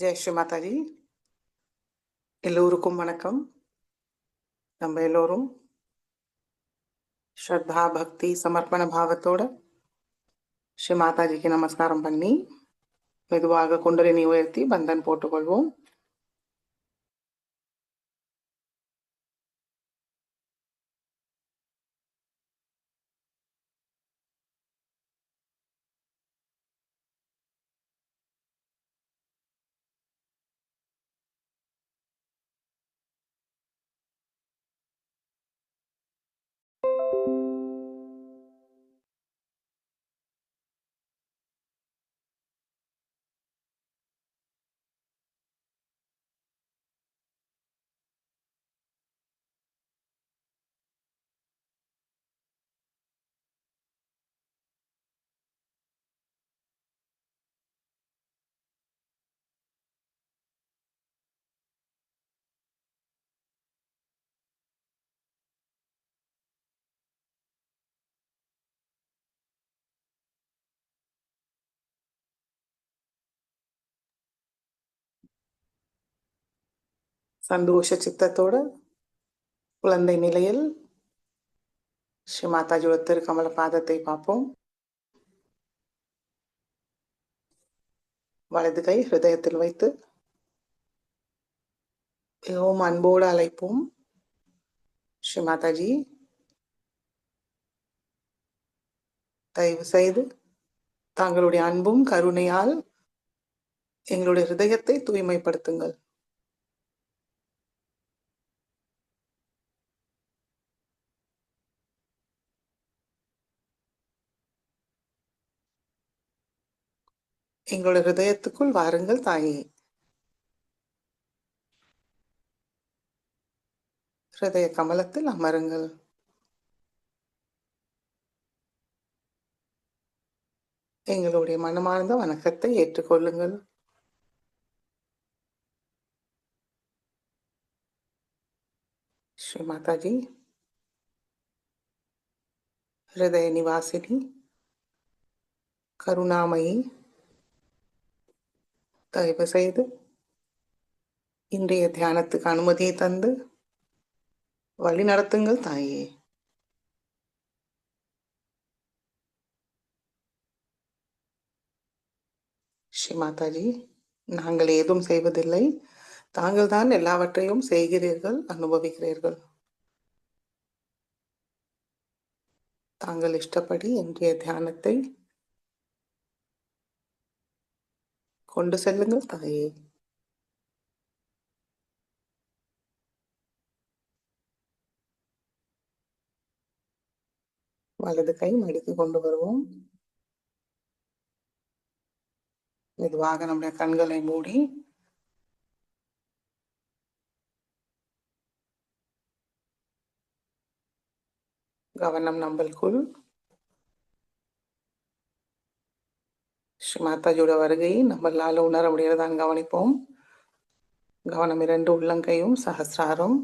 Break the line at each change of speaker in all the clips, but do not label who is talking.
ஜெய் ஸ்ரீ மாதாஜி. எல்லோருக்கும் வணக்கம். நம்ம எல்லோரும் ஸ்ரத்தா பக்தி சமர்ப்பண பாவத்தோட ஸ்ரீ மாதாஜிக்கு நமஸ்காரம் பண்ணி மெதுவாக குண்டலினி உயர்த்தி பந்தன் போட்டுக்கொள்வோம். சந்தோஷ சித்தத்தோட குழந்தை நிலையில் ஸ்ரீ மாதாஜியோட திருக்கமல பாதத்தை பார்ப்போம். வலது கை ஹிருதயத்தில் வைத்து மிகவும் அன்போடு அழைப்போம். ஸ்ரீ மாதாஜி, தயவு செய்து தாங்களுடைய அன்பும் கருணையால் எங்களுடைய ஹிருதயத்தை தூய்மைப்படுத்துங்கள். எங்களுடைய ஹிருதயத்துக்குள் வாருங்கள் தாயே. ஹிருதய கமலத்தில் அமருங்கள். எங்களுடைய மனமார்ந்த வணக்கத்தை ஏற்றுக்கொள்ளுங்கள். ஸ்ரீ மாதாஜி, ஹிருதய நிவாசினி, கருணாமயி, தயவு செய்து இன்றைய தியானத்துக்கு அனுமதியை தந்து வழி நடத்துங்கள் தாயே. ஸ்ரீ மாதாஜி, நாங்கள் ஏதும் செய்வதில்லை, தாங்கள் தான் எல்லாவற்றையும் செய்கிறீர்கள், அனுபவிக்கிறீர்கள். தாங்கள் இஷ்டப்படி இன்றைய தியானத்தை கொண்டு செல்லுங்கள் தாயே. வலது கை மடித்து கொண்டு வருவோம். மெதுவாக நம்முடைய கண்களை மூடி கவனம் நம்மளுக்குள் ஸ்ரீ மாதாஜியோட வருகையை நம்மளால உணர முடியறதான் கவனிப்போம். கவனம் இரண்டு உள்ளங்கையும் சஹசிராரம்.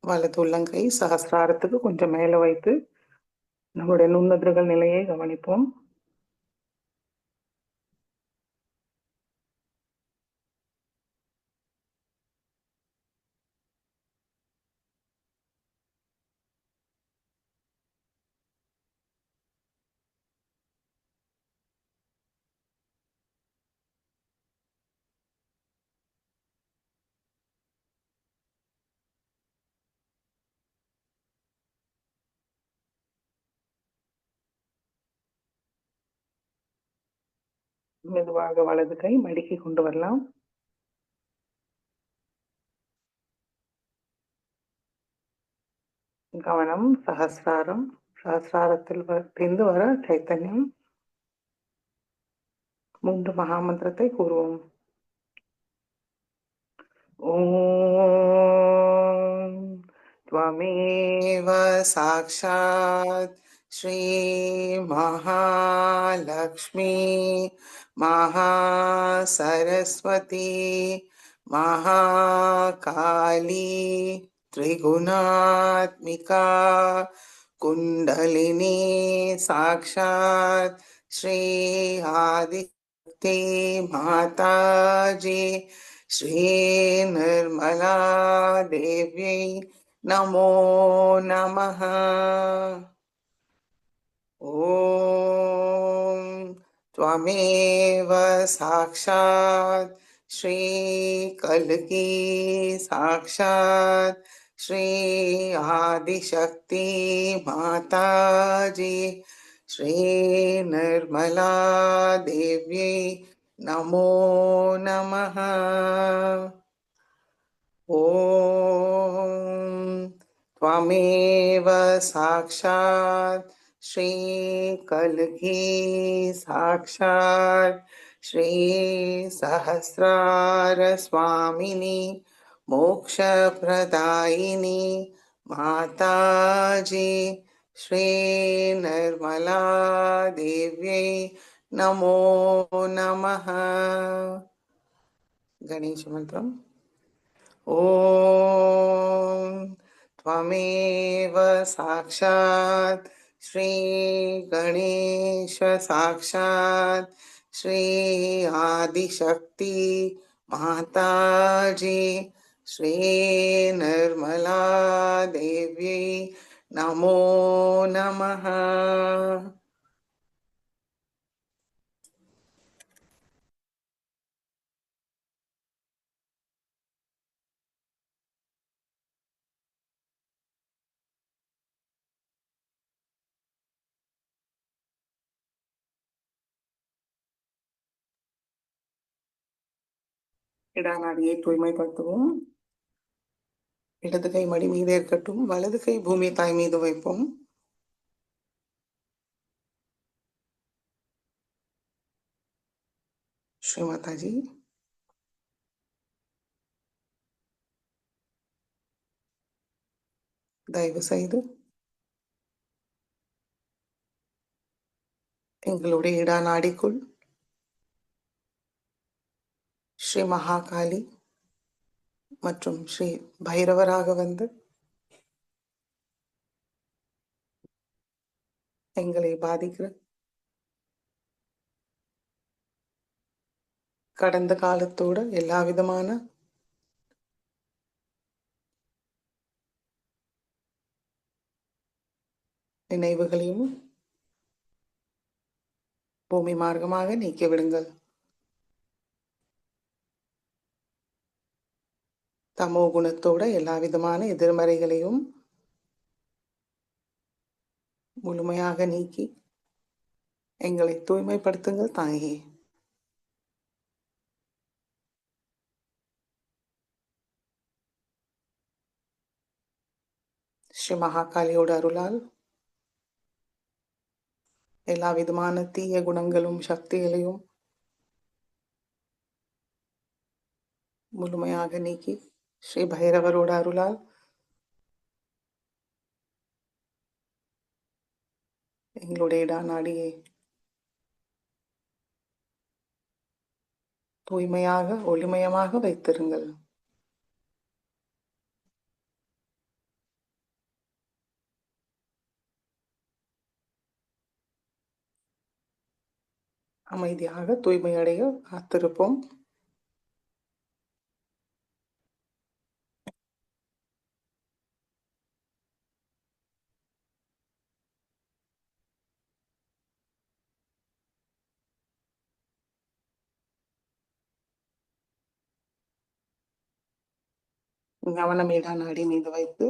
வலது உள்ளங்கை சஹசிராரத்துக்கு கொஞ்சம் மேல வைத்து நம்முடைய நுண்ணதிர்கள் நிலையை கவனிப்போம். மெதுவாக வலது கை மடிக்கி கொண்டு வரலாம். கவனம் சஹசிராரம். சஹசிராரத்தில் இருந்து வர சைத்தன்யம். 3 மகாமந்திரத்தை கூறுவோம். ॐ त्वमेव साक्षात् श्रीमहालक्ष्मी महासरस्वती महाकाली त्रिगुणात्मिका कुण्डलिनी साक्षात् श्री आदिशक्ति माताजी श्री निर्मला देव्यै नमो नमः। ॐ त्वमेव साक्षात् श्रीकल्की साक्षात् श्री आदिशक्ति माताजी श्री निर्मला देव्यै नमो नमः। ॐ त्वमेव साक्षात् श्रीकल्की साक्षात् श्री सहस्रारस्वामिनी मोक्षप्रदायिनी माताजी श्री निर्मला देव्यै नमो नमः। गणेश मंत्रम्। ॐ त्वमेव साक्षात् श्रीगणेश साक्षात् श्री आदिशक्ति माताजी श्री निर्मला देव्यै नमो नमः। இடநாடியை தூய்மைப்படுத்துவோம். இடது கை மடி மீதே இருக்கட்டும், வலது கை பூமி தாய் மீது வைப்போம். ஸ்ரீ மாதாஜி. தயவு செய்து எங்களுடைய இடநாடிக்குள் ஸ்ரீ மகாகாளி மற்றும் ஸ்ரீ பைரவராக வந்து எங்களை பாதிக்கிற கடந்த காலத்தோட எல்லா விதமான நினைவுகளையும் பூமி மார்க்கமாக நீக்கி விடுங்கள். தமோ குணத்தோட எல்லா விதமான எதிர்மறைகளையும் முழுமையாக நீக்கி எங்களை தூய்மைப்படுத்துங்கள் தாயே. ஸ்ரீ மகாகாளியோட அருளால் எல்லா விதமான தீய குணங்களும் சக்திகளையும் முழுமையாக நீக்கி ஸ்ரீ பைரவரோட அருளால் எங்களுடைய இடநாடியை தூய்மையாக ஒளிமயமாக வைத்திருங்கள். அமைதியாக தூய்மையடைய காத்திருப்போம். கவனம் இடநாடி மீது வைத்து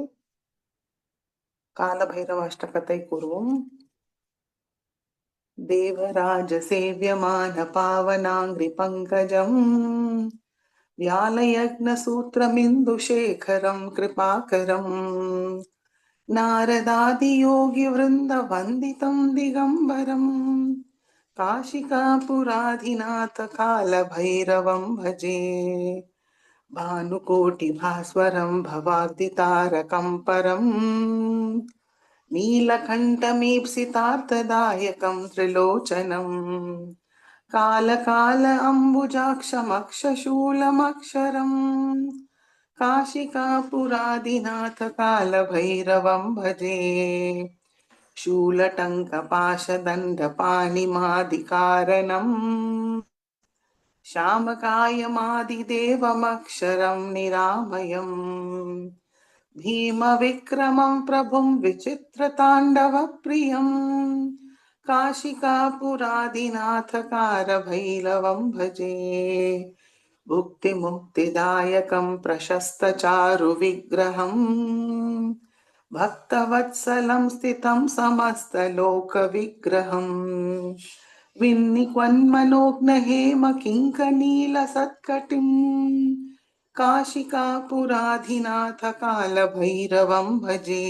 கால பைரவ அஷ்டகத்தை கூறுவோம். தேவராஜ சேவியமான பாவனாங்கிரி பங்கஜம் व्यालयज्ञ सूत्रमिन्दुशेखरं कृपाकरं नारदादियोगी वृन्द वन्दितं दिगम्बरं काशिकापुराधिनाथ कालभैरवं भजे. भानुकोटिभास्वरं भवाब्दितारकं परम् नीलकण्ठमीप्सितार्थदायकं त्रिलोचनम् कालकाल अम्बुजाक्षमक्षशूलमक्षरम् काशिकापुरादिनाथ कालभैरवं भजे शूलटङ्कपाशदण्डपाणिमादिकारणम् श्यामकायमादिदेवमक्षरं निरामयम् भीमविक्रमं प्रभुं विचित्रताण्डवप्रियम् काशिकापुरादिनाथकारभैरवं भजे भुक्तिमुक्तिदायकं प्रशस्तचारुविग्रहम् भक्तवत्सलं स्थितं समस्तलोकविग्रहम् विन्निक्वन्मनोज्ञहेमकिङ्कनीलसत्कटिम् काशिकापुराधिनाथकालभैरवं भजे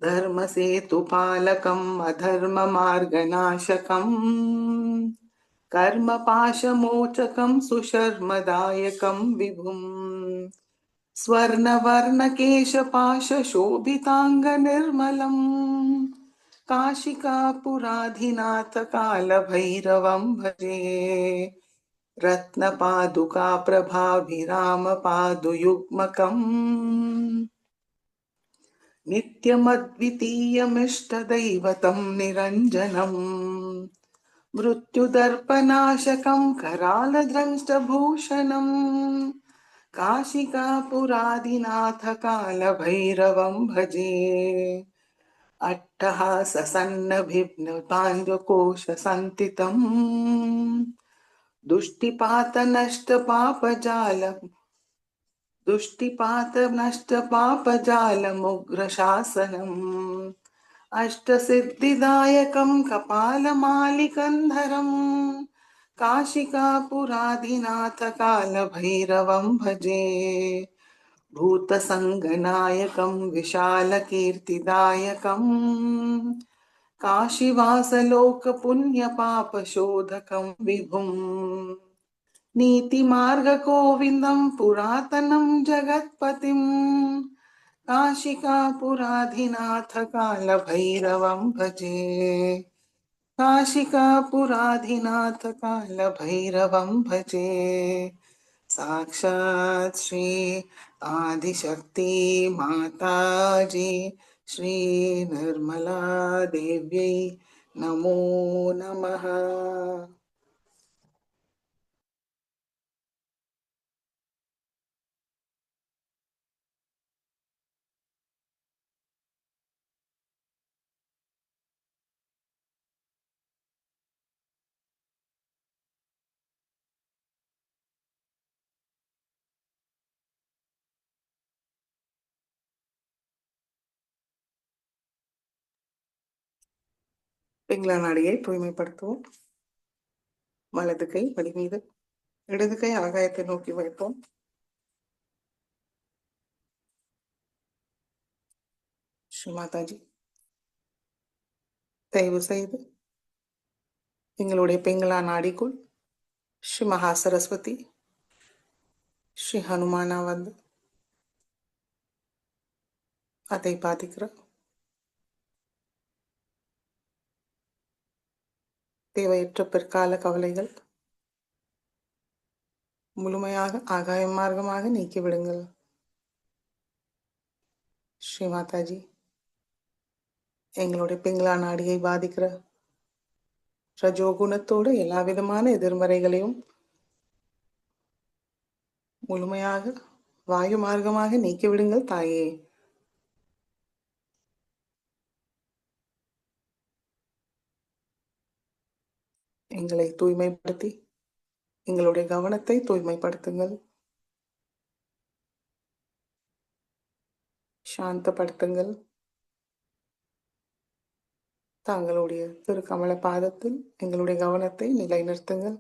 धर्मसेतुपालकम् अधर्ममार्गनाशकम् कर्मपाशमोचकं सुशर्मदायकं विभुम् स्वर्णवर्णकेशपाशशोभिताङ्गनिर्मलम् काशिकापुराधिनाथकालभैरवं भजे रत्नपादुकाप्रभाभिरामपादुयुग्मकम् नित्यमद्वितीयमिष्टदैवतं निरञ्जनम् मृत्युदर्पनाशकं करालद्रष्टभूषणम् काशिकापुरादिनाथकालभैरवं भजे अट्टहाससन्नभिघ्नपाण्डुकोशसन्तितम् दुष्टिपातनष्टपापजालमुग्रशासनम् अष्टसिद्धिदायकं कपालमालिकन्धरम् काशिकापुरादिनाथकालभैरवं भजे भूतसङ्गनायकं विशालकीर्तिदायकम् काशीवासलोकपुण्यपापशोधकं विभुम् नीतिमार्गगोविन्दं पुरातनं जगत्पतिम् काशिकापुराधिनाथकालभैरवं भजे काशिकापुराधिनाथकालभैरवं भजे साक्षात् श्री आदिशक्ति माताजी श्री निर्मला देव्यै नमो नमः. பிங்களா நாடியை தூய்மைப்படுத்துவோம். வலது கை வலி மீது, இடது கை ஆகாயத்தை நோக்கி வைப்போம். ஸ்ரீ மாதாஜி, தயவு செய்து எங்களுடைய பிங்களா நாடிக்குள் ஸ்ரீ மகா சரஸ்வதி ஸ்ரீ ஹனுமானா வந்து அதை பாதிக்கிற தேவையற்ற பிற்கால கவலைகள் முழுமையாக ஆகாய மார்க்கமாக நீக்கிவிடுங்கள். ஸ்ரீ மாதாஜி, எங்களுடைய பிங்களா நாடியை பாதிக்கிற ரஜோகுணத்தோடு எல்லா விதமான எதிர்மறைகளையும் முழுமையாக வாயு மார்க்கமாக நீக்கிவிடுங்கள் தாயே. எங்களை தூய்மைப்படுத்தி எங்களுடைய கவனத்தை தூய்மைப்படுத்துங்கள், சாந்தப்படுத்துங்கள். தாங்களுடைய திருக்கமல பாதத்தில் எங்களுடைய கவனத்தை நிலைநிறுத்துங்கள்.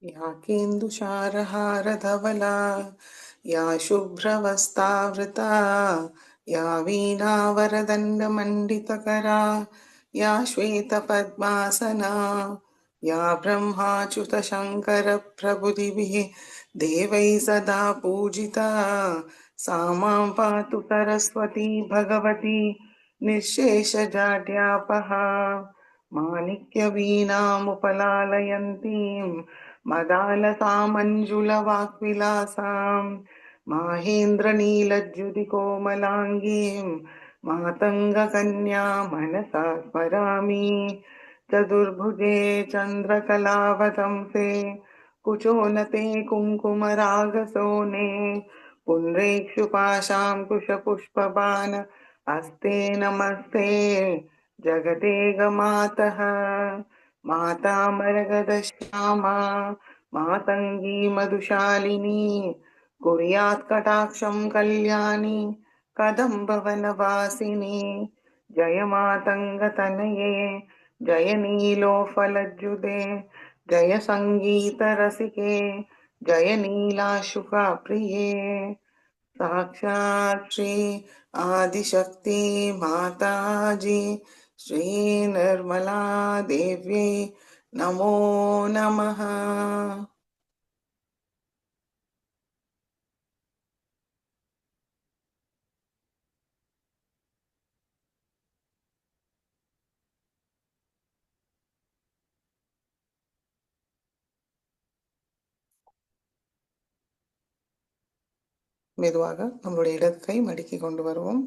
या केन्दुशारहारधवला या शुभ्रवस्तावृता या वीणावरदण्डमण्डितकरा या श्वेतपद्मासना या ब्रह्माच्युतशङ्करप्रभृतिभिः देवैः सदा पूजिता सा मां पातु सरस्वती भगवती निःशेषजाड्यापहा माणिक्यवीणामुपलालयन्तीं मदालसामञ्जुलवाक्विलासाम् माहेन्द्रनीलज्युतिकोमलाङ्गीं मातङ्गकन्या मनसा स्मरामि चतुर्भुजे चन्द्रकलावतंसे कुचोनते कुङ्कुमरागसोने पुण्ड्रेक्षुपाशां कुशपुष्पबाण अस्ते नमस्ते जगते गमातः माता मरगदश्यामा मातङ्गी मधुशालिनी कुर्यात् कटाक्षं कल्याणी कदम्बवनवासिनी जय मातङ्गतनये जय नीलोफलज्जुते जय सङ्गीतरसिके जय नीलाशुकाप्रिये साक्षात् श्री आदिशक्ति माताजी श्री निर्मला देव्यै नमो नमः. மெதுவாக நம்மளுடைய இடது கை மடக்கி கொண்டு வருவோம்.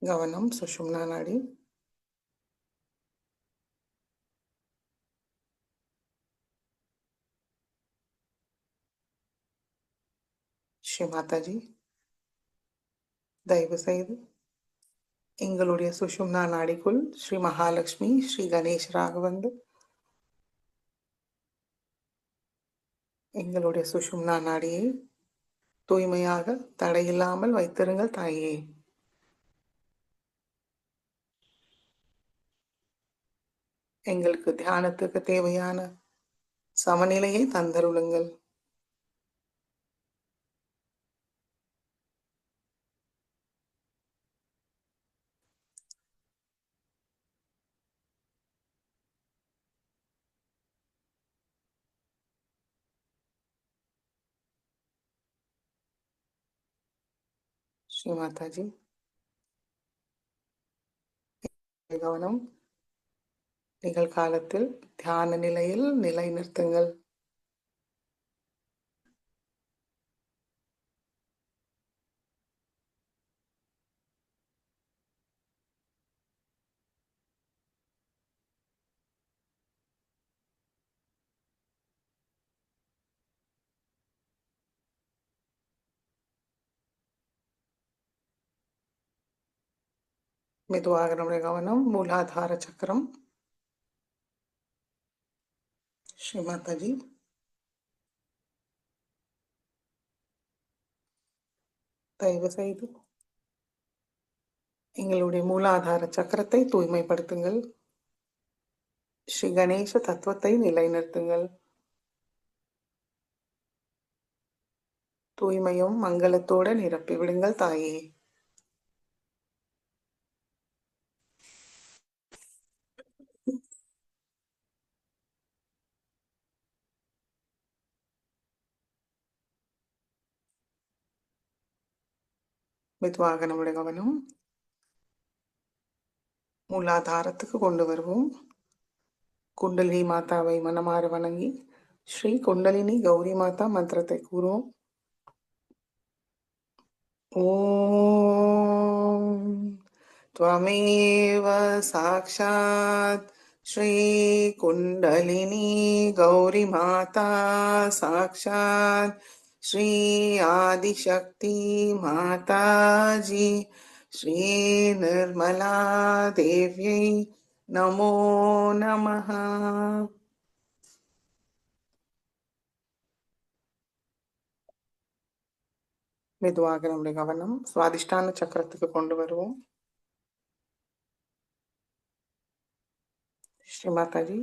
கவனம் சுஷும்னா நாடி. ஸ்ரீ மாதாஜி தயவு செய்து எங்களுடைய சுஷும்னா நாடிக்குள் ஸ்ரீ மகாலட்சுமி ஸ்ரீ கணேசராக வந்து எங்களுடைய சுஷும்னா நாடியை தூய்மையாக தடையில்லாமல் வைத்திருங்கள் தாயே. எங்களுக்கு தியானத்துக்கு தேவையான சமநிலையை தந்தருளுங்கள். ஸ்ரீ மாதாஜி கவனம் நிகழ்காலத்தில் தியான நிலையில் நிலை நிறுத்துங்கள். மெதுவாக நம்முடைய கவனம் மூலாதார சக்கரம். ஸ்ரீ மாதாஜி தயவு செய்து எங்களுடைய மூலாதார சக்கரத்தை தூய்மைப்படுத்துங்கள். ஸ்ரீ கணேச தத்துவத்தை நிலைநிறுத்துங்கள். தூய்மையும் மங்களத்தோடு நிரப்பி விடுங்கள் தாயே. மெதுவாக நம்முடைய கவனம் மூலாதாரத்துக்கு கொண்டு வருவோம். குண்டலினி மாதாவை மனமாற வணங்கி ஸ்ரீ குண்டலினி கௌரி மாதா மந்திரத்தை கூறுவோம். ஓம் त्वमेव साक्षात् श्री कुण्डलिनी गौरी माता साक्षात् श्री आदिशक्ति माताजी श्री निर्मला देव्यै नमो नमः. மெதுவாக நம்முடைய கவனம் சுவாதிஷ்டான சக்கரத்துக்கு கொண்டு வருவோம். श्री माता जी.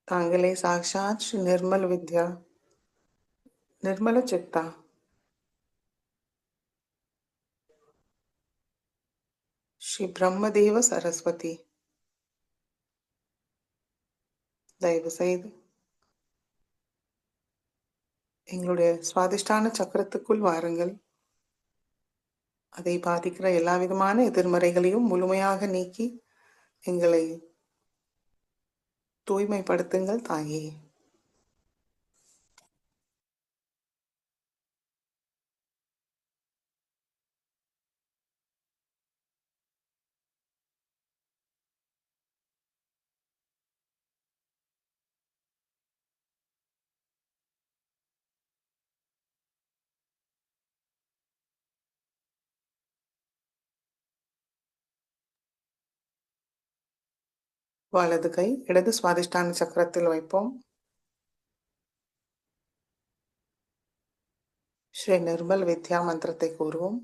तांगले साक्षात श्री निर्मल विद्या निर्मल चित्ता श्री ब्रह्मदेव सरस्वती தயவு செய்து எங்களுடைய சுவாதிஷ்டான சக்கரத்துக்குள் வாருங்கள். அதை பாதிக்கிற எல்லா விதமான எதிர்மறைகளையும் முழுமையாக நீக்கி எங்களை தூய்மைப்படுத்துங்கள் தாயே. வலது கை இடது சுவாதிஷ்டான சக்கரத்தில் வைப்போம். ஸ்ரீ நிர்மல் வித்யா மந்திரத்தை கூறுவோம்.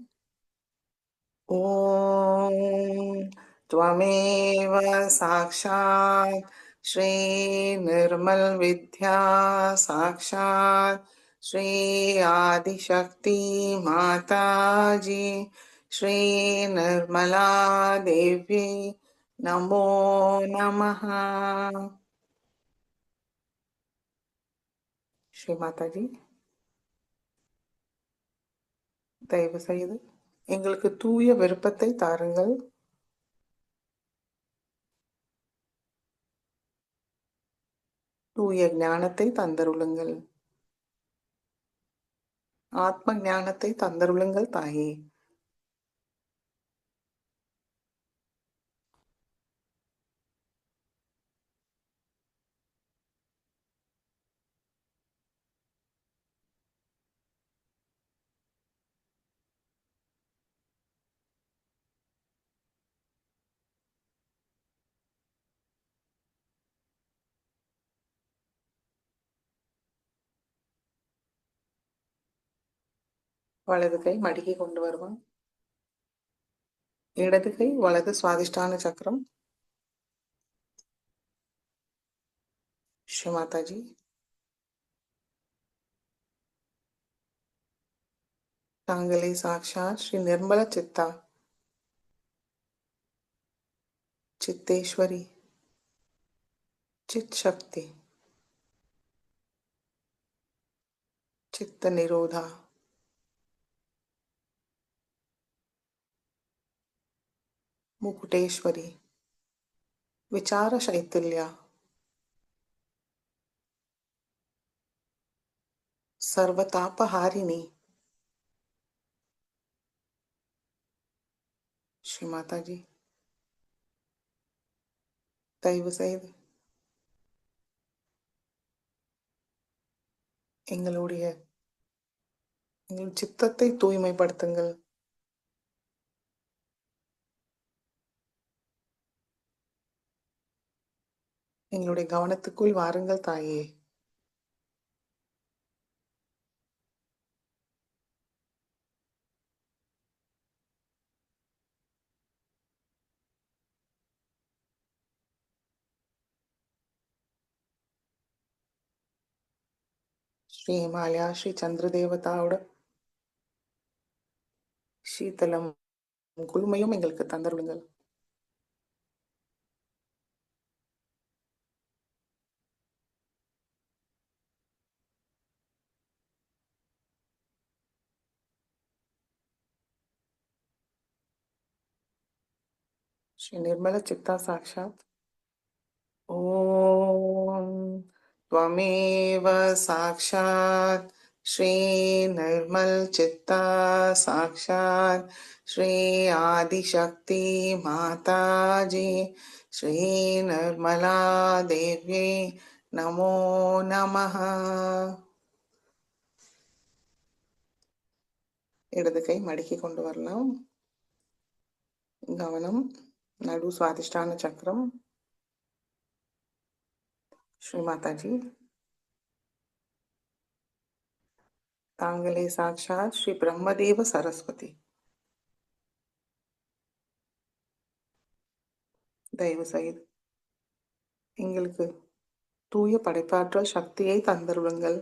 ஓம் त्वमेव साक्षात् श्री निर्मल विद्या साक्षात् श्री आदिशक्ति माताजी श्री निर्मला देवी नमो नमः. श्री माता जी தயவு செய்து எங்களுக்கு தூய விருப்பத்தை தாருங்கள். தூய ஞானத்தை தந்தருளுங்கள். ஆத்ம ஞானத்தை தந்தருளுங்கள் தாயே. வலது கை மடிக்கி கொண்டு வருவோம். இடது கை வலது சுவாதிஷ்டான சக்கரம். श्री माता जी தாங்களே சாக்ஷாத் ஸ்ரீ நிர்மல சித்தா சித்தேஸ்வரி चित शक्ति चित्त निरोधा मुकुटेश्वरी विचार शैथिल्य सर्वतापहारिणी. श्री माता जी தயவு செய்து எங்கள் சித்தத்தை தூய்மைப்படுத்துங்கள். எங்களுடைய கவனத்துக்குள் வாருங்கள் தாயே. ஸ்ரீ ஹிமாலயா ஸ்ரீ சந்திர தேவதாவோட சீத்தலம் குளுமையும் எங்களுக்கு தந்தருளுங்கள். श्री निर्मल चित्ता साक्षात ओम त्वमेव साक्षात् श्री निर्मल चित्ता साक्षात् श्री आदिशक्ति माताजी श्री निर्मला देवी नमो नमः. இடது கை மடக்கி கொண்டு வரலாம். கவனம் நடு சுவாதிஷ்டான சக்கரம். श्री माता जी तांगले साक्षात श्री ब्रह्मदेव सरस्वती தயவு செய்து எங்களுக்கு தூய படைப்பாற்றல் சக்தியை தந்தருளுங்கள்.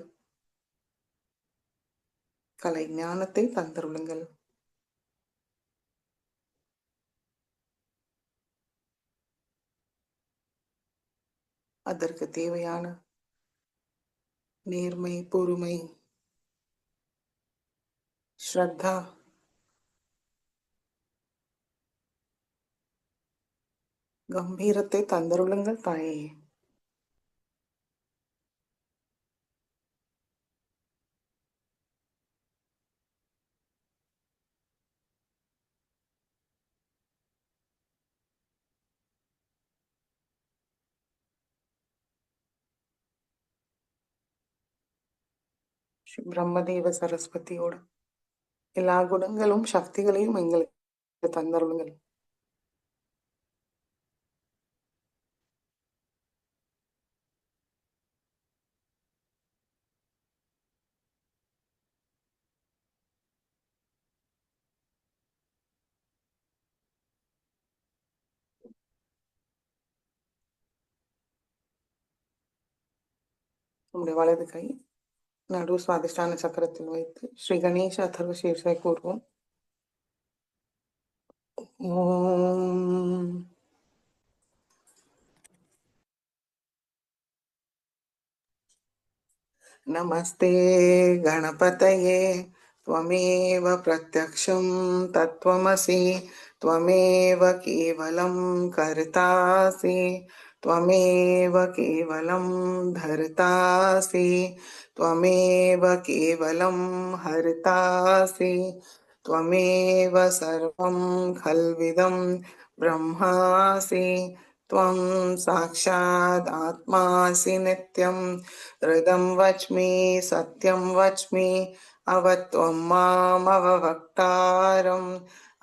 கலை ஞானத்தை தந்தருளுங்கள். அதற்கு தேவையான நேர்மை, பொறுமை, ஸ்ரத்தா, கம்பீரத்தை தந்தருளுங்கள் தாயே. ஸ்ரீ பிரம்மதேவ சரஸ்வதியோட எல்லா குணங்களும் சக்திகளையும் எங்களுக்கு தந்தருளுங்கள். நம்முடைய வலது கை நடு சுவாதிஷ்டான சக்கரத்தில் வைத்து ஸ்ரீ கணேச அதர்வ சீர்ஷை கூறுவோம். ஓம் नमस्ते गणपतये त्वमेव प्रत्यक्षं तत्त्वमसि त्वमेव केवलं कर्तासि त्वमेव केवलं धर्तासि त्वमेव केवलं हर्तासि त्वमेव सर्वं खल्विदं ब्रह्मासि त्वं साक्षात् आत्मासि नित्यं हृदं वच्मि सत्यं वच्मि अवत्वं मामवक्तारम्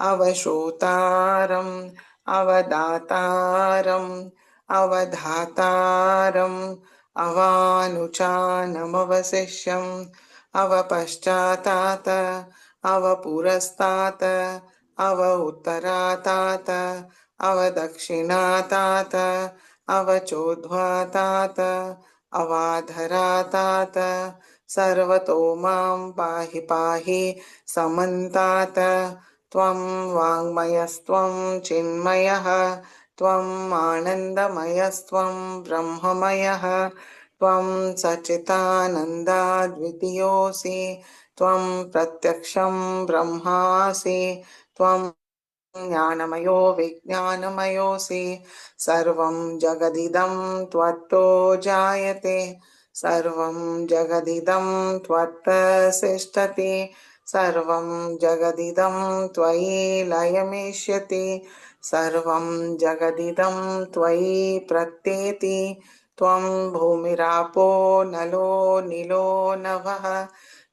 अवश्रोतारम् अवदातारम् अवधातारम् अवानुचानमवशिष्यम् अवपश्चातात अवपुरस्तात् अव उत्तरातात अवदक्षिणातात अवचोद्ध्वातात अवाधरातात सर्वतो मां पाहि पाहि समन्तात् त्वं वाङ्मयस्त्वं चिन्मयः त्वम् आनन्दमयस्त्वं ब्रह्ममयः त्वं सच्चिदानन्दाद्वितीयोऽसि त्वं प्रत्यक्षं ब्रह्मासि त्वं ज्ञानमयो विज्ञानमयोऽसि सर्वं जगदिदं त्वत्तो जायते सर्वं जगदिदं त्वत्तसिष्ठति सर्वं जगदिदं त्वयि लयमेष्यति सर्वं जगदिदं त्वयि प्रत्येति त्वं भूमिरापो नलो नीलो नभः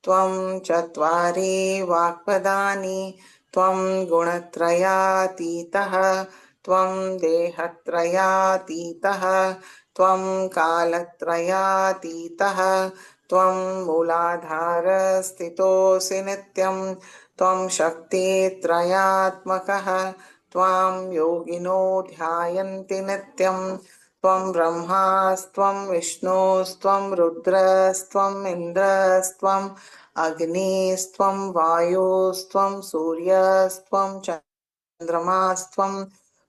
त्वं चत्वारि वाक्पदानि त्वं गुणत्रयातीतः त्वं देहत्रयातीतः त्वं कालत्रयातीतः त्वं मूलाधारस्थितोऽसि नित्यं त्वं शक्तित्रयात्मकः त्वां योगिनो ध्यायन्ति नित्यं त्वं ब्रह्मास्त्वं विष्णुस्त्वं रुद्रस्त्वम् इन्द्रस्त्वम् अग्निस्त्वं वायुस्त्वं सूर्यस्त्वं चन्द्रमास्त्वं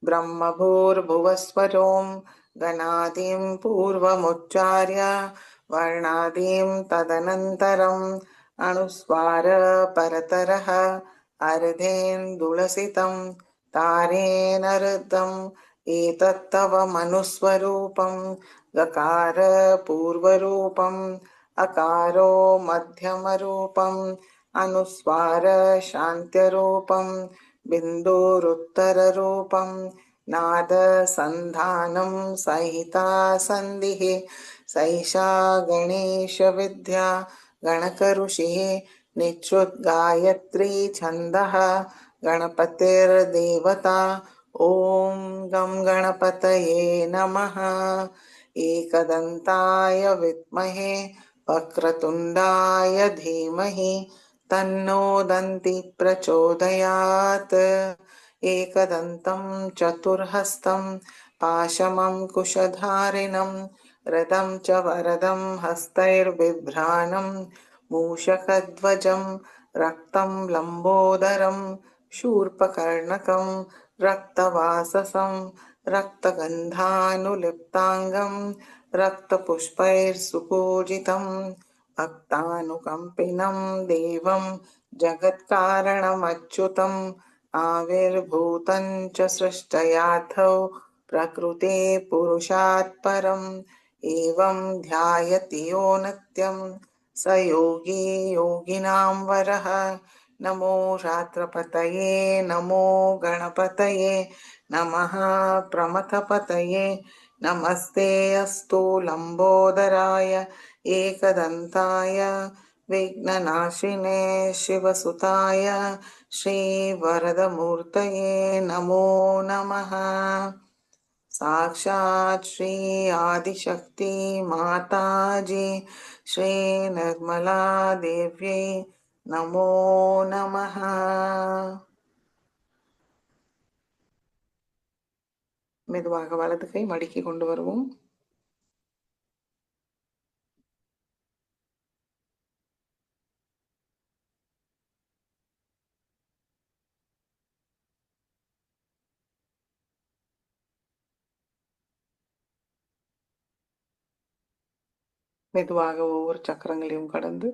ब्रह्मभूर्भुवस्वरों गणादिं पूर्वमुच्चार्य वर्णादिं तदनन्तरम् अनुस्वार परतरः अर्धेन्दुलसितं तारेण ऋद्धम् एतत्तव मनुस्वरूपं गकार पूर्वरूपम् अकारो मध्यमरूपम् अनुस्वार शान्त्यरूपम् बिन्दुरुत्तररूपम् नाद सन्धानं सहिता सन्धिः सैषा गणेश विद्या गणकऋषिः निच्छ्रुतगायत्री छन्दः गणपतिर्देवता ॐ गं गणपतये नमः एकदन्ताय विद्महे वक्रतुण्डाय धीमहि तन्नो दन्ति प्रचोदयात् एकदन्तं चतुर्हस्तं पाशमं कुशधारिणं रथं च वरदं हस्तैर्बिभ्राणं मूषकध्वजं रक्तं लम्बोदरं शूर्पकर्णकं रक्तवाससं रक्तगन्धानुलिप्ताङ्गं रक्तपुष्पैर्सुपूजितं भक्तानुकम्पिनं देवं जगत्कारणमच्युतम् आविर्भूतं च सृष्टयाथो प्रकृते पुरुषात् परम् एवं ध्यायति यो नित्यं स योगी योगिनां वरः। नमो रात्रपतये नमो गणपतये नमः प्रमथपतये नमस्ते अस्तु लम्बोदराय एकदन्ताय विघ्ननाशिने शिवसुताय श्रीवरदमूर्तये नमो नमः। साक्षात् श्री आदिशक्ति माताजी श्री निर्मला देव्यै नमो नमः। மெதுவாக வலது கை மடிக்கி கொண்டு வருவோம். மெதுவாக ஒவ்வொரு சக்கரங்களையும் கடந்து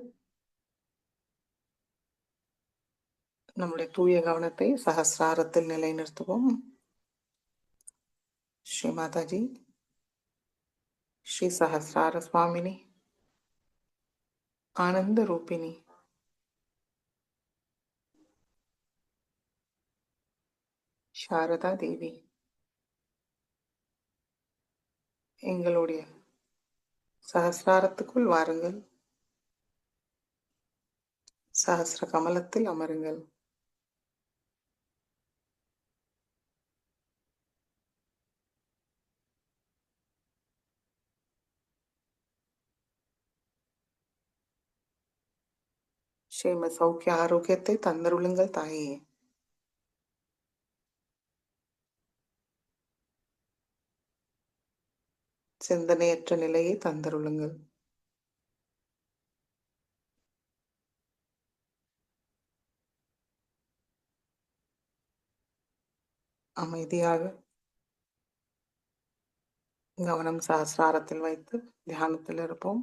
நம்முடைய தூய கவனத்தை சஹஸ்ராரத்தில் நிலைநிறுத்துவோம். ஸ்ரீ மாதாஜி, ஸ்ரீ சஹஸ்ரார சுவாமினி, ஆனந்த ரூபிணி, சாரதா தேவி, எங்களுடைய சஹஸ்ராரத்துக்குள் வாருங்கள். சஹஸ்ர கமலத்தில் அமருங்கள். க்ஷேம சௌக்கிய ஆரோக்கியத்தை தந்தருளுங்கள் தாயே. சிந்தனையற்ற நிலையை தந்தருளுங்கள். அமைதியாக கவனம் சஹஸ்ராரத்தில் வைத்து தியானத்தில் இருப்போம்.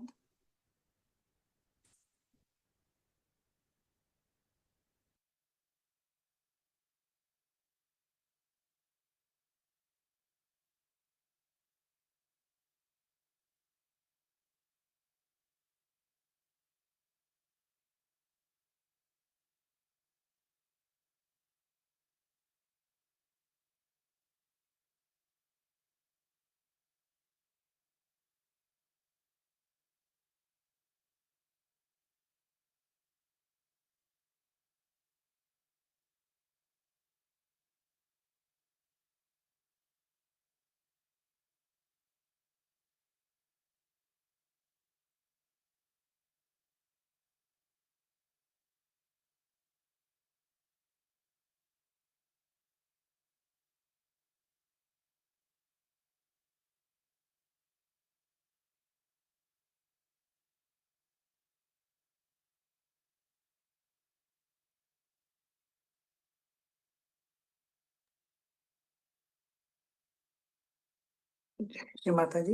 ஸ்ரீ மாதாஜி,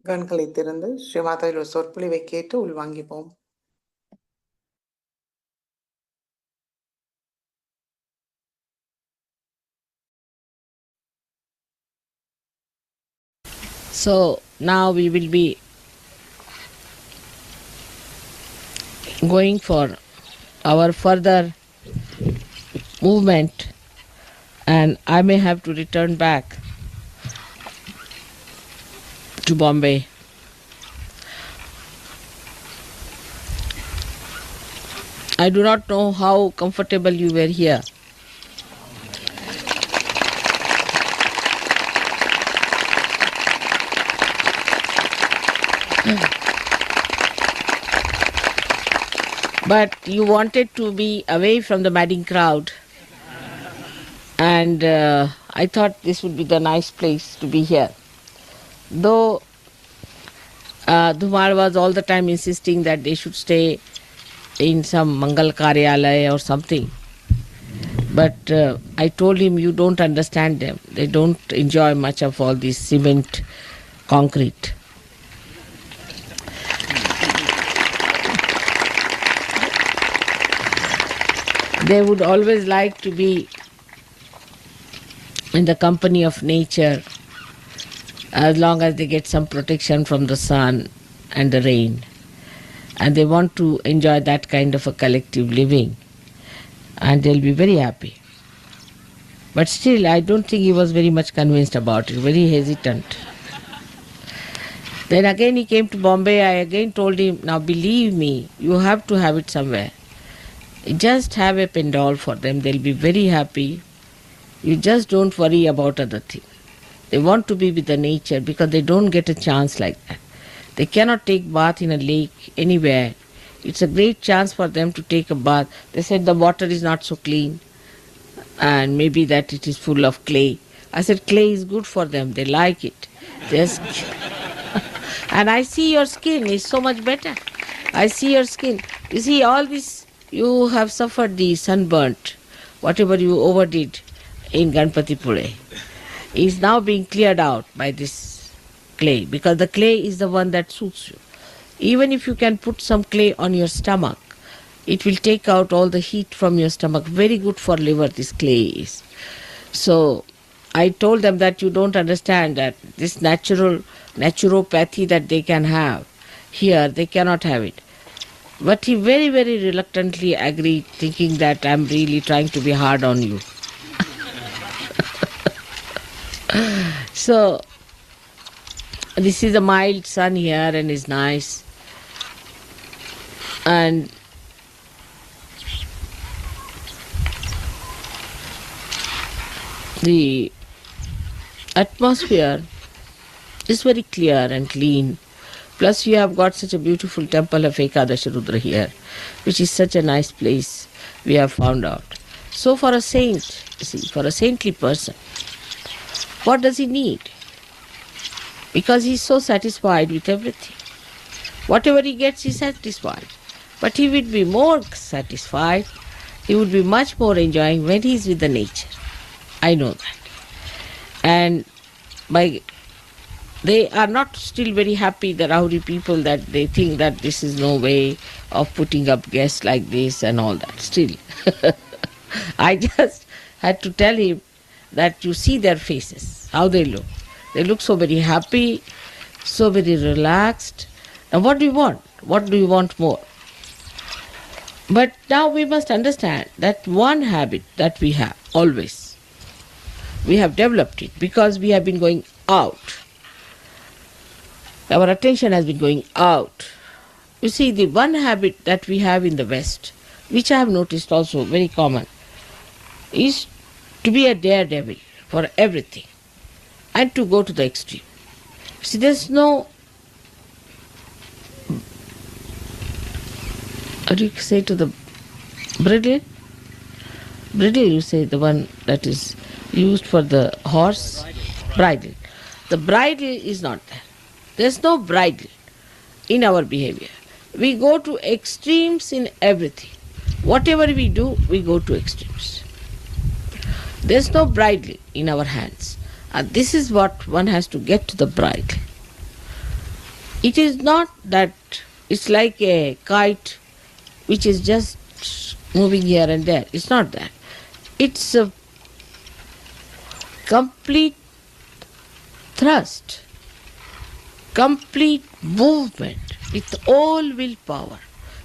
கண்களை திறந்து ஸ்ரீ மாதாஜியோட சொற்பொழிவை கேட்டு உள்வாங்கிப்போம்.
So now we will be going for our further movement, and I may have to return back to Bombay. I do not know how comfortable you were here. But you wanted to be away from the madding crowd, and I thought this would be the nice place to be here. Though Dhumar was all the time insisting that they should stay in some Mangal Karyalaya or something. But I told him, you don't understand them. They don't enjoy much of all this cement, concrete. They would always like to be in the company of nature as long as they get some protection from the sun and the rain. And they want to enjoy that kind of a collective living. And they'll be very happy. But still, I don't think he was very much convinced about it, very hesitant. Then again he came to Bombay. I again told him, now believe me, you have to have it somewhere. Just have a pendal for them. They'll be very happy. You just don't worry about other things. They want to be with the nature because they don't get a chance like that. They cannot take bath in a lake anywhere. It's a great chance for them to take a bath. They said the water is not so clean and maybe that it is full of clay. I said clay is good for them. They like it. Just and I see your skin is so much better. I see your skin. You see all this, you have suffered the sunburnt, whatever you overdid in Ganpatipule is now being cleared out by this clay, because the clay is the one that suits you. Even if you can put some clay on your stomach, it will take out all the heat from your stomach. Very good for liver, this clay is. So I told them that you don't understand that this naturopathy that they can have, here they cannot have it. But he very, very reluctantly agreed, thinking that I'm really trying to be hard on you. So this is a mild sun here and is nice. And the atmosphere is very clear and clean. Plus you have got such a beautiful temple of Ekadashi Rudra here, which is such a nice place we have found out. So for a saint, see, for a saintly person, what does he need? Because he is so satisfied with everything. Whatever he gets, he is satisfied. But he would be more satisfied, he would be much more enjoying when he is with the nature. I know that. And they are not still very happy, the rowdy people, that they think that this is no way of putting up guests like this and all that. Still, I just had to tell him that you see their faces, how they look. They look so very happy, so very relaxed. Now what do you want? What do you want more? But now we must understand that one habit that we have always, we have developed it because we have been going out. Our attention has been going out. You see, the one habit that we have in the West, which I have noticed also very common, is to be a daredevil for everything and to go to the extreme. See, there's no, what do you say to the bridle? Bridle, you say, the one that is used for the horse? Bridle. The bridle is not there. There's no bridle in our behavior. We go to extremes in everything. Whatever we do, we go to extremes. There's no bridle in our hands. And this is what one has to get to, the bridle. It is not that it's like a kite which is just moving here and there. It's not that. It's a complete thrust, complete movement with all willpower,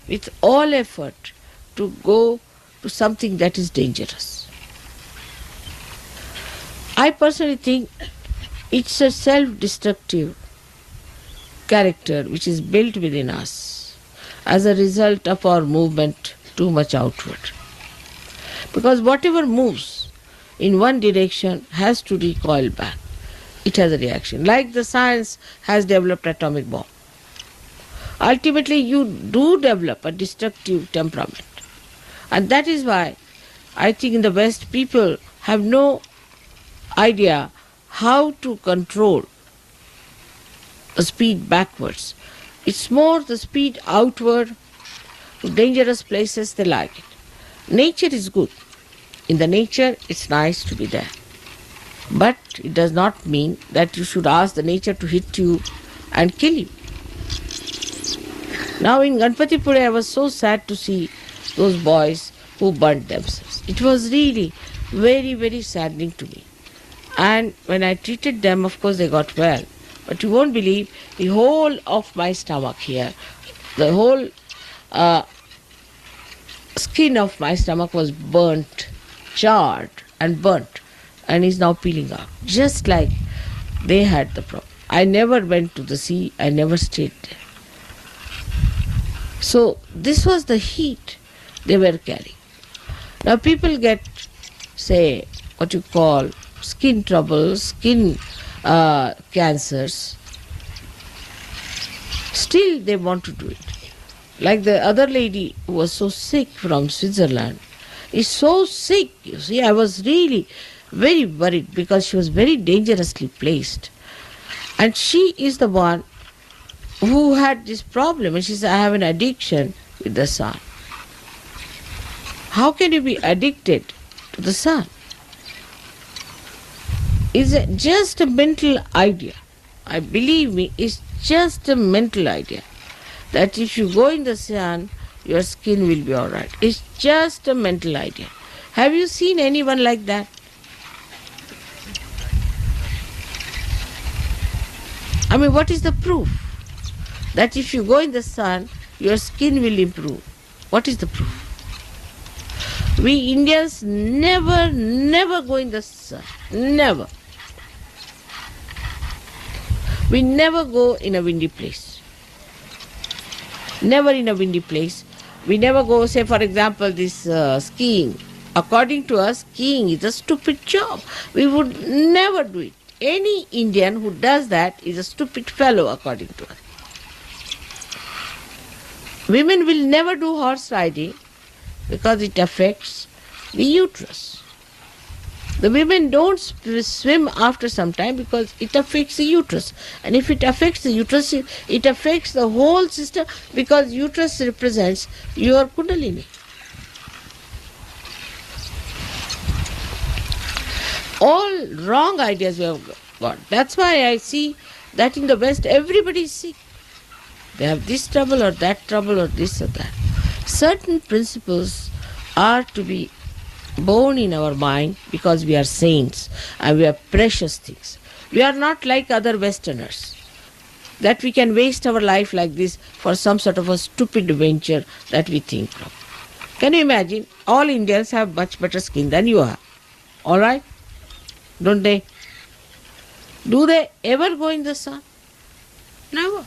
with all effort to go to something that is dangerous. I personally think it's a self-destructive character which is built within us as a result of our movement too much outward. Because whatever moves in one direction has to recoil back. It has a reaction. Like the science has developed atomic bomb. Ultimately, you do develop a destructive temperament. And that is why I think in the West people have no idea how to control the speed backwards. It's more the speed outward to dangerous places they like it. Nature is good. In the nature, it's nice to be there. But it does not mean that you should ask the nature to hit you and kill you. Now in Ganpatipure, I was so sad to see those boys who burnt themselves. It was really very, very saddening to me. And when I treated them, of course, they got well. But you won't believe, the whole of my stomach here, the whole skin of my stomach was burnt, charred and burnt, and is now peeling out. Just like they had the problem. I never went to the sea, I never stayed there. So this was the heat they were carrying. Now people get, say, what you call skin troubles, skin cancers. Still they want to do it. Like the other lady who was so sick from Switzerland, is so sick, you see. I was really very worried because she was very dangerously placed. And she is the one who had this problem, and she said, I have an addiction with the sun. How can you be addicted to the sun? It's just a mental idea. I believe me, it's just a mental idea. That if you go in the sun, your skin will be alright. It's just a mental idea. Have you seen anyone like that? I mean, what is the proof? That if you go in the sun, your skin will improve. What is the proof? We Indians never go in the sun. Never. We never go in a windy place. Never in a windy place. We never go, say for example, this skiing. According to us, skiing is a stupid job. We would never do it. Any Indian who does that is a stupid fellow, according to us. Women will never do horse riding because it affects the uterus. The women don't swim after some time because it affects the uterus. And if it affects the uterus, it affects the whole system because uterus represents your kundalini. All wrong ideas we have got. That's why I see that in the West everybody is sick. They have this trouble or that trouble or this or that. Certain principles are to be born in our mind because we are saints and we are precious things. We are not like other Westerners, that we can waste our life like this for some sort of a stupid venture that we think of. Can you imagine? All Indians have much better skin than you have. Alright? Don't they? Do they ever go in the sun? Never.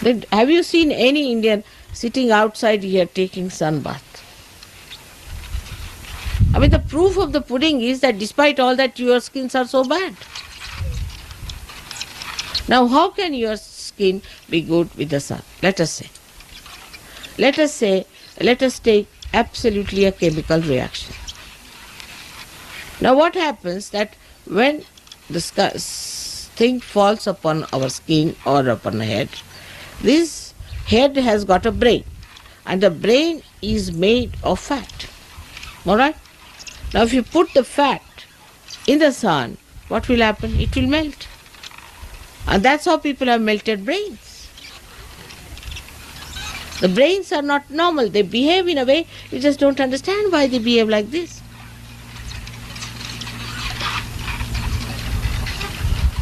Then have you seen any Indian sitting outside here taking sun bath? I mean, the proof of the pudding is that despite all that, your skins are so bad. Now, how can your skin be good with the sun? Let us take absolutely a chemical reaction. Now, what happens that when the thing falls upon our skin or upon the head, this head has got a brain, and the brain is made of fat. Alright? Now if you put the fat in the sun, what will happen? It will melt. And that's how people have melted brains. The brains are not normal. They behave in a way you just don't understand why they behave like this.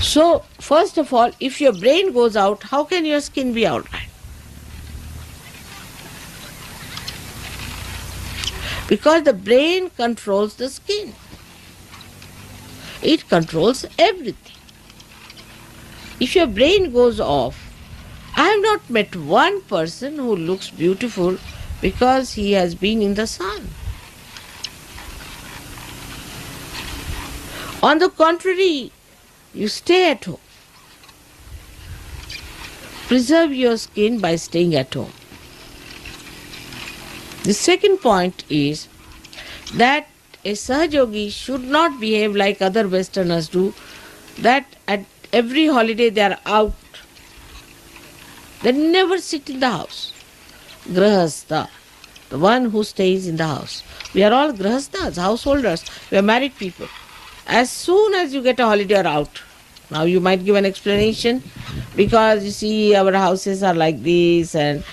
So, first of all, if your brain goes out, how can your skin be alright? Because the brain controls the skin. It controls everything. If your brain goes off, I have not met one person who looks beautiful because he has been in the sun. On the contrary, you stay at home. Preserve your skin by staying at home. The second point is that a Sahajogi should not behave like other Westerners do, that at every holiday they are out. They never sit in the house. Grahastha, the one who stays in the house. We are all Grahasthas, householders. We are married people. As soon as you get a holiday, you are out. Now you might give an explanation, because you see our houses are like this, and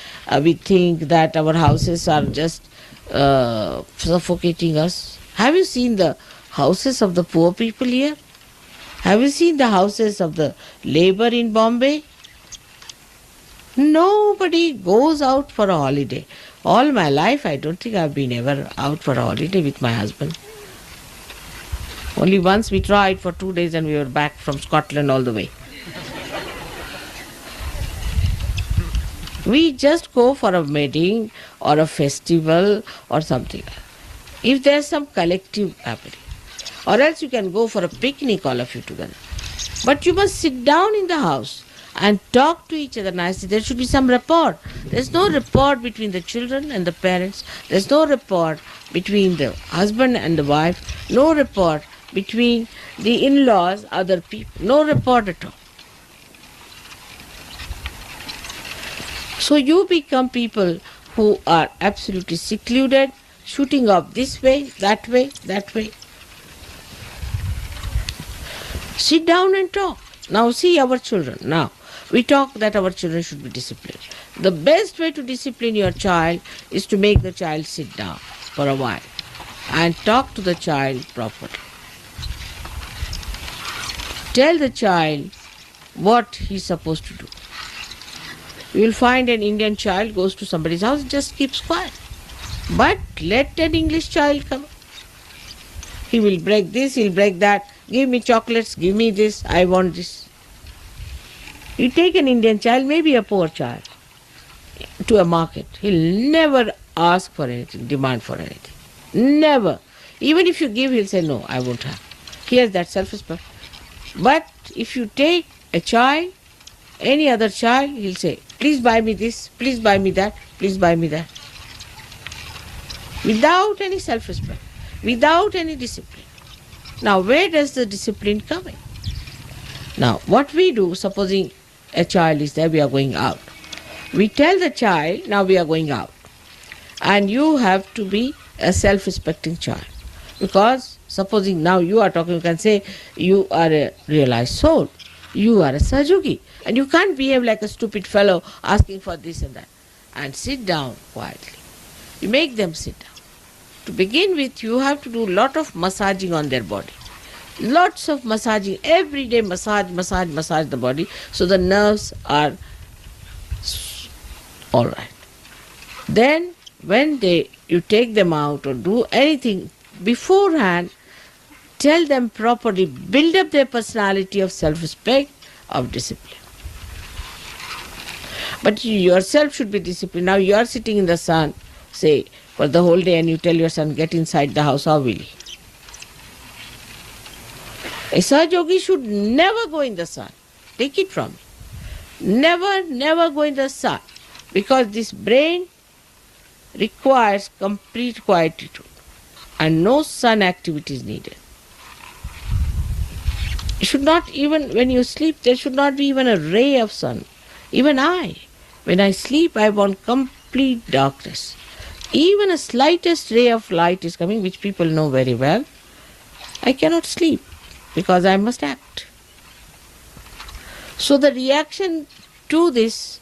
we think that our houses are just suffocating us. Have you seen the houses of the poor people here? Have you seen the houses of the labor in Bombay? Nobody goes out for a holiday. All my life I don't think I've been ever out for a holiday with my husband. Only once we tried for 2 days and we were back from Scotland all the way. We just go for a wedding or a festival or something. If there's some collective happening. Or else you can go for a picnic, all of you together. But you must sit down in the house and talk to each other nicely. There should be some rapport. There's no rapport between the children and the parents. There's no rapport between the husband and the wife. No rapport between the in-laws, other people. No rapport at all. So you become people who are absolutely secluded, shooting off this way, that way, that way. Sit down and talk. Now see our children. Now we talk that our children should be disciplined. The best way to discipline your child is to make the child sit down for a while and talk to the child properly. Tell the child what he's supposed to do. You will find an Indian child goes to somebody's house and just keeps quiet. But let an English child come. He will break this, he'll break that. Give me chocolates, give me this, I want this. You take an Indian child, maybe a poor child, to a market. He'll never ask for anything, demand for anything. Never. Even if you give, he'll say, no, I won't have. He has that self-respect. But if you take a child, any other child, he'll say, please buy me this, please buy me that, please buy me that. Without any self-respect, without any discipline. Now, where does the discipline come in? Now, what we do, supposing a child is there, we are going out. We tell the child, now we are going out. And you have to be a self-respecting child. Because supposing now you are talking, you can say, you are a realized soul. You are a Sahajogi. And you can't behave like a stupid fellow asking for this and that. And sit down quietly. You make them sit down. To begin with, you have to do a lot of massaging on their body. Lots of massaging. Every day massage the body. So the nerves are all right. Then when you take them out or do anything beforehand, tell them properly, build up their personality of self-respect, of discipline. But you yourself should be disciplined. Now you are sitting in the sun, say, for the whole day, and you tell your son, get inside the house, how will he? A Sahajogi should never go in the sun. Take it from me. Never go in the sun. Because this brain requires complete quietude. And no sun activity is needed. You should not even, when you sleep, there should not be even a ray of sun. Even when I sleep, I want complete darkness. Even a slightest ray of light is coming, which people know very well. I cannot sleep because I must act. So the reaction to this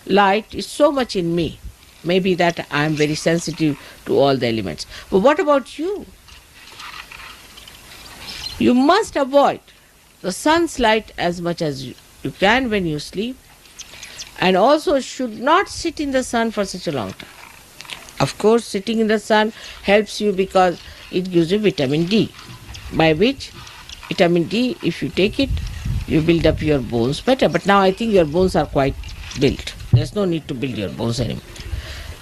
light is so much in me. Maybe that I am very sensitive to all the elements. But what about you? You must avoid the sun's light as much as you can when you sleep, and also should not sit in the sun for such a long time. Of course, sitting in the sun helps you because it gives you vitamin D, by which vitamin D, if you take it, you build up your bones better. But now I think your bones are quite built. There's no need to build your bones anymore.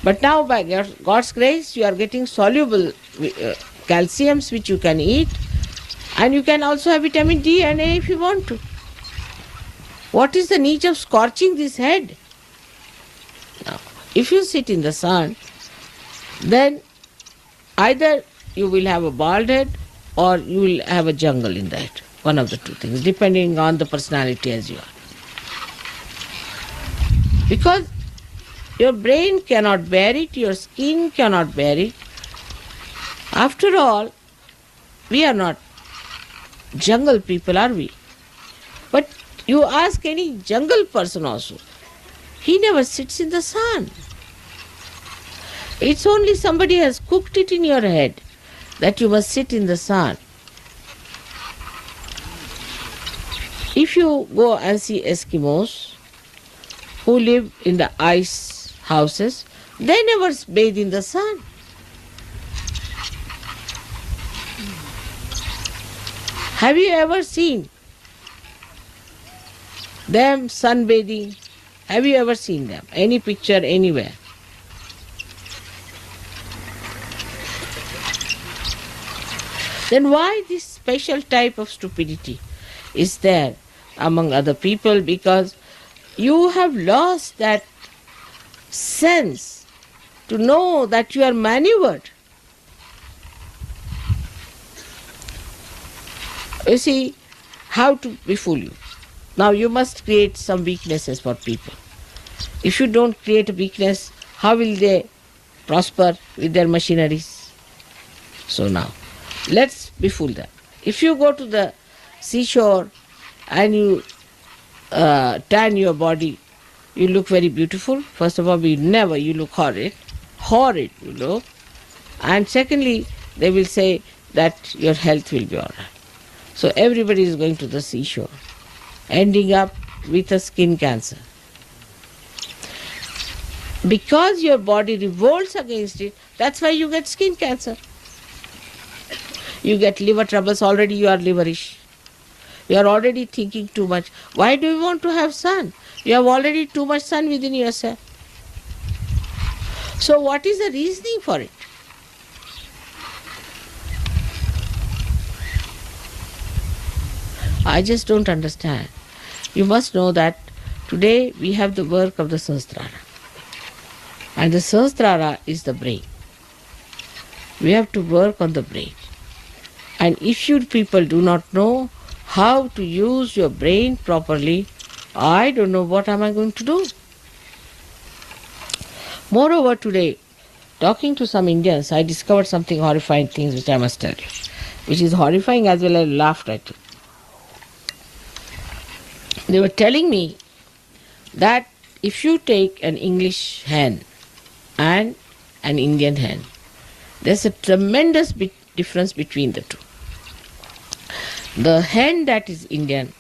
But now by God's grace, you are getting soluble calciums which you can eat, and you can also have vitamin D and A if you want to. What is the need of scorching this head? Now, if you sit in the sun, then either you will have a bald head or you will have a jungle in the head. One of the two things, depending on the personality as you are. Because your brain cannot bear it, your skin cannot bear it. After all, we are not jungle people, are we? But you ask any jungle person also, he never sits in the sun. It's only somebody has cooked it in your head that you must sit in the sun. If you go and see Eskimos who live in the ice houses, they never bathe in the sun. Have you ever seen them sunbathing? Have you ever seen them? Any picture anywhere? Then why this special type of stupidity is there among other people? Because you have lost that sense to know that you are maneuvered. You see how to befool you. Now you must create some weaknesses for people. If you don't create a weakness, how will they prosper with their machineries? So now, let's befool them. If you go to the seashore and you tan your body, you look very beautiful. First of all, you look horrid. Horrid you look. And secondly, they will say that your health will be all right. So everybody is going to the seashore, ending up with a skin cancer. Because your body revolts against it, that's why you get skin cancer. You get liver troubles, already you are liverish. You are already thinking too much. Why do you want to have sun? You have already too much sun within yourself. So what is the reasoning for it? I just don't understand. You must know that today we have the work of the Sahasrara. And the Sahasrara is the brain. We have to work on the brain. And if you people do not know how to use your brain properly, I don't know what am I going to do. Moreover, today, talking to some Indians, I discovered something horrifying things which I must tell you, which is horrifying as well as I laughed at it. They were telling me that if you take an English hen and an Indian hen, there's a tremendous difference between the two. The hen that is Indian,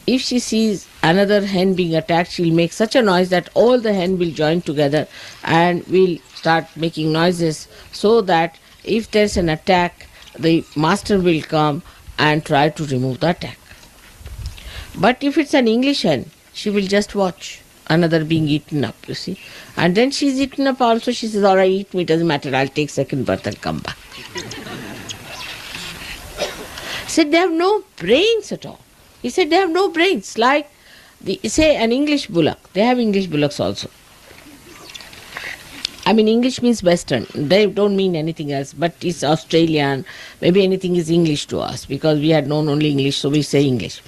if she sees another hen being attacked, she'll make such a noise that all the hen will join together and will start making noises, so that if there's an attack, the master will come and try to remove the attack. But if it's an English hen, she will just watch another being eaten up, you see. And then she's eaten up also, she says, all right, eat me, doesn't matter, I'll take second birth and come back. Said they have no brains at all. He said they have no brains. Like, say an English bullock. They have English bullocks also. I mean, English means Western. They don't mean anything else, but it's Australian. Maybe anything is English to us because we had known only English, so we say English.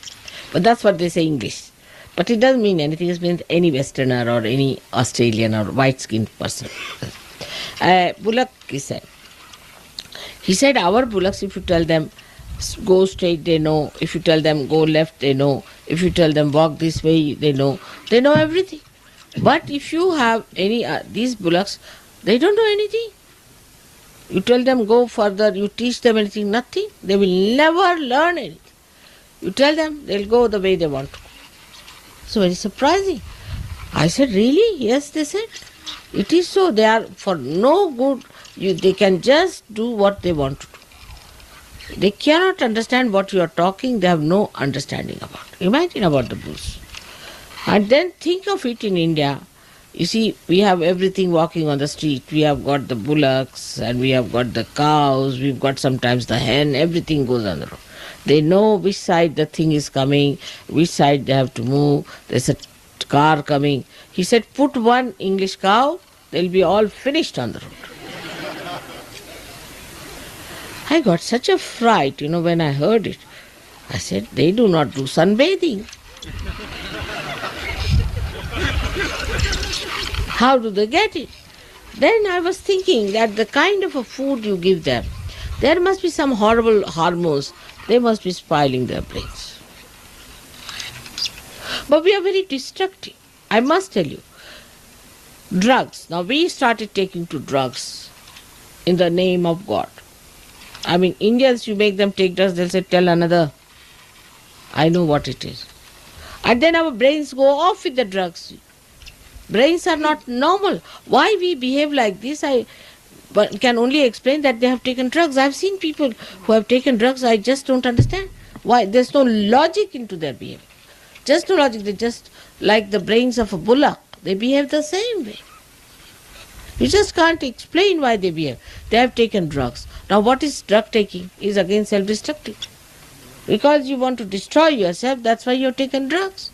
But that's what they say, English. But it doesn't mean anything. It means any Westerner or any Australian or white-skinned person. Bullock, he said. He said, our bullocks, if you tell them go straight, they know. If you tell them go left, they know. If you tell them walk this way, they know. They know everything. But if you have any these bullocks, they don't know anything. You tell them go further, you teach them anything, nothing. They will never learn anything. You tell them, they'll go the way they want to go. So very surprising. I said, really? Yes, they said. It is so. They are for no good. They can just do what they want to do. They cannot understand what you are talking. They have no understanding about it. Imagine about the bulls. And then think of it in India. You see, we have everything walking on the street. We have got the bullocks and we have got the cows. We've got sometimes the hen. Everything goes on the road. They know which side the thing is coming, which side they have to move. There's a car coming. He said, put one English cow, they'll be all finished on the road. I got such a fright, when I heard it. I said, they do not do sunbathing. How do they get it? Then I was thinking that the kind of a food you give them, there must be some horrible hormones. They must be spoiling their brains. But we are very destructive. I must tell you. Drugs. Now we started taking to drugs in the name of God. I mean, Indians, you make them take drugs, they'll say, tell another. I know what it is. And then our brains go off with the drugs. Brains are not normal. Why we behave like this, I can only explain that they have taken drugs. I've seen people who have taken drugs, I just don't understand. Why? There's no logic into their behavior. Just no logic. They're just like the brains of a bullock. They behave the same way. You just can't explain why they behave. They have taken drugs. Now what is drug taking? Is again self-destructive. Because you want to destroy yourself, that's why you've taken drugs.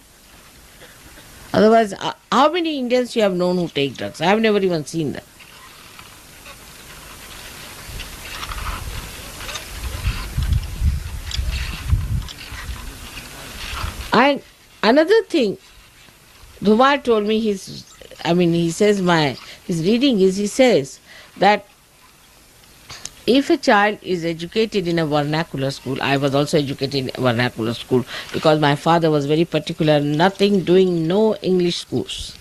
Otherwise, how many Indians you have known who take drugs? I have never even seen them. And another thing, Dhumar told me he says his reading is, he says that if a child is educated in a vernacular school, I was also educated in a vernacular school because my father was very particular, no English schools.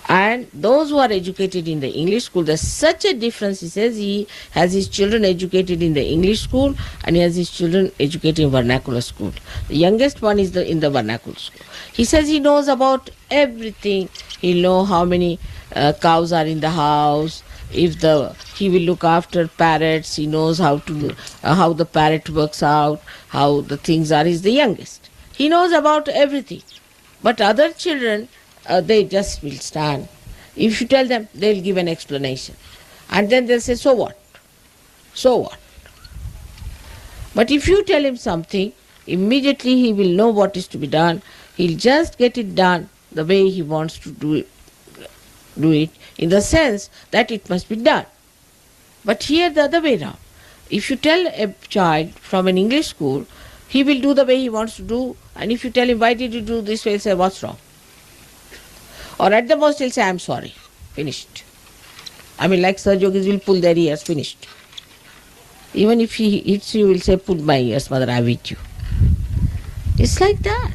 And those who are educated in the English school, there's such a difference. He says he has his children educated in the English school and he has his children educated in vernacular school. The youngest one is in the vernacular school. He says he knows about everything. He'll know how many cows are in the house. He will look after parrots. He knows how the parrot works out, how the things are. He's the youngest. He knows about everything. But other children, they just will stand. If you tell them, they'll give an explanation. And then they'll say, so what? So what? But if you tell him something, immediately he will know what is to be done. He'll just get it done the way he wants to do it in the sense that it must be done. But here the other way round. If you tell a child from an English school, he will do the way he wants to do. And if you tell him, why did you do this way, he'll say, what's wrong? Or at the most he'll say, I'm sorry. Finished. Like Sahaj Yogis will pull their ears, finished. Even if he hits you, he'll say, pull my ears, mother, I've hit you. It's like that.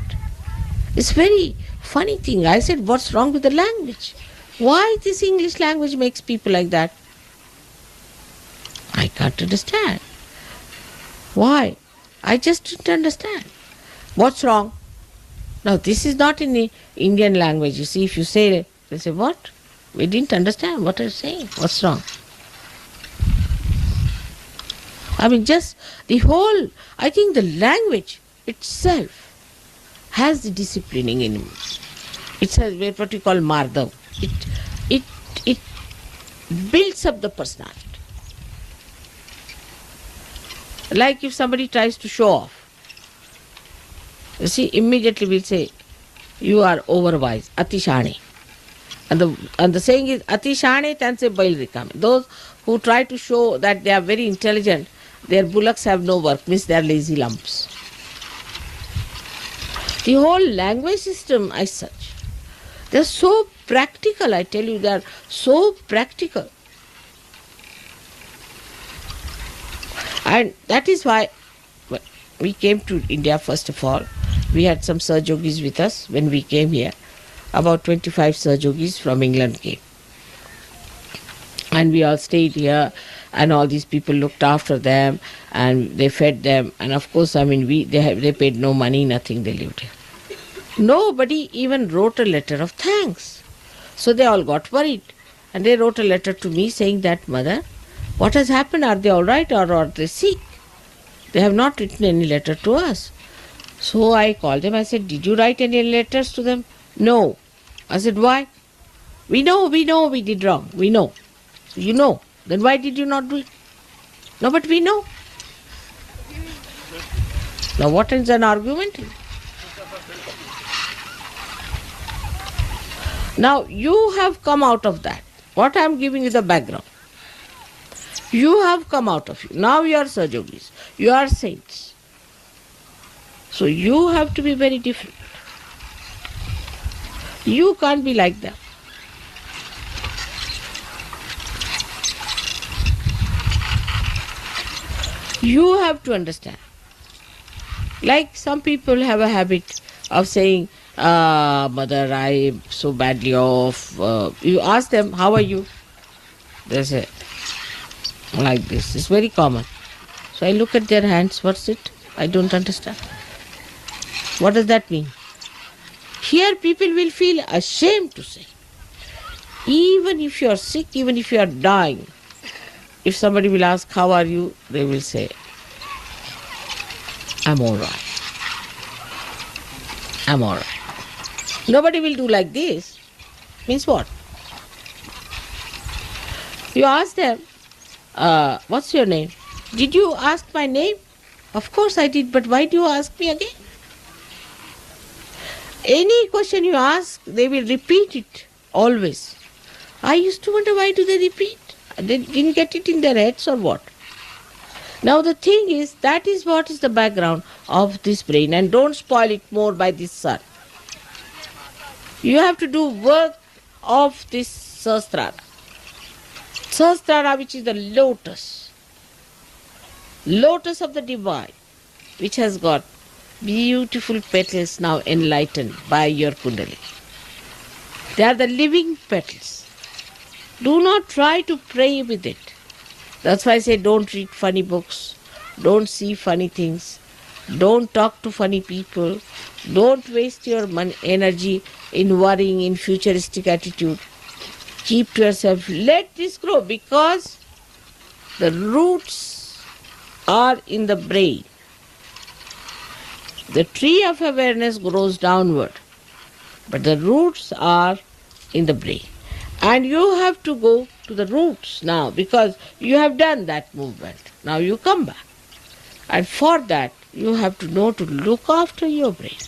It's very funny thing. I said, what's wrong with the language? Why this English language makes people like that? I can't understand. Why? I just didn't understand. What's wrong? Now this is not in the Indian language. You see, if you say, they say, what? We didn't understand what you're saying. What's wrong? Just the whole, I think the language itself has the disciplining in it. It has what we call Mardhav. It builds up the personality. Like if somebody tries to show off, you see, immediately we'll say, you are overwise, atishane. And the saying is, atishane tanse bail rikame. Those who try to show that they are very intelligent, their bullocks have no work, means they are lazy lumps. The whole language system as such, they are so practical, I tell you, they are so practical. And that is why we came to India first of all. We had some Sahaj Yogis with us when we came here. About 25 Sahaj Yogis from England came. And we all stayed here and all these people looked after them and they fed them. And of course, they paid no money, nothing, they lived here. Nobody even wrote a letter of thanks. So they all got worried. And they wrote a letter to me saying that, Mother, what has happened? Are they all right or are they sick? They have not written any letter to us. So I called them. I said, did you write any letters to them? No. I said, why? We know we did wrong. We know. So you know. Then why did you not do it? No, but we know. Now what is an argument? Now you have come out of that. What I am giving you the background. You have come out of you. Now you are Sahajogis. You are saints. So you have to be very different. You can't be like them. You have to understand. Like some people have a habit of saying, Mother, I am so badly off. You ask them, how are you? They say, like this. It's very common. So I look at their hands. What's it? I don't understand. What does that mean? Here people will feel ashamed to say. Even if you are sick, even if you are dying, if somebody will ask, how are you? They will say, I'm all right. I'm all right. Nobody will do like this. Means what? You ask them, what's your name? Did you ask my name? Of course I did, but why do you ask me again? Any question you ask, they will repeat it always. I used to wonder, why do they repeat? They didn't get it in their heads or what? Now the thing is, that is what is the background of this brain, and don't spoil it more by this sun. You have to do work of this Sahasrara. Sahasrara, which is the lotus of the divine, which has got beautiful petals now enlightened by your Kundalini. They are the living petals. Do not try to pray with it. That's why I say don't read funny books, don't see funny things, don't talk to funny people, don't waste your energy in worrying, in futuristic attitude. Keep to yourself. Let this grow, because the roots are in the brain. The tree of awareness grows downward, but the roots are in the brain. And you have to go to the roots now, because you have done that movement. Now you come back. And for that, you have to know to look after your brain.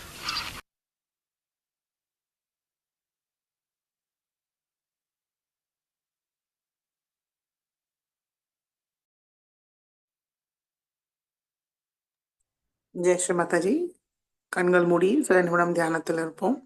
Jai Sri Mataji. கண்கள் மூடி சில நிமிடம் தியானத்தில் இருப்போம்.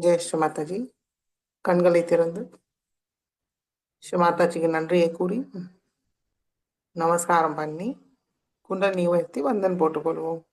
ஜெய் ஸ்ரீ மாதாஜி. கண்களை திறந்து ஸ்ரீ மாதாஜிக்கு நன்றியை கூறி நமஸ்காரம் பண்ணி குண்டலினி உயர்த்தி வந்தன் போட்டுக்கொள்வோம்.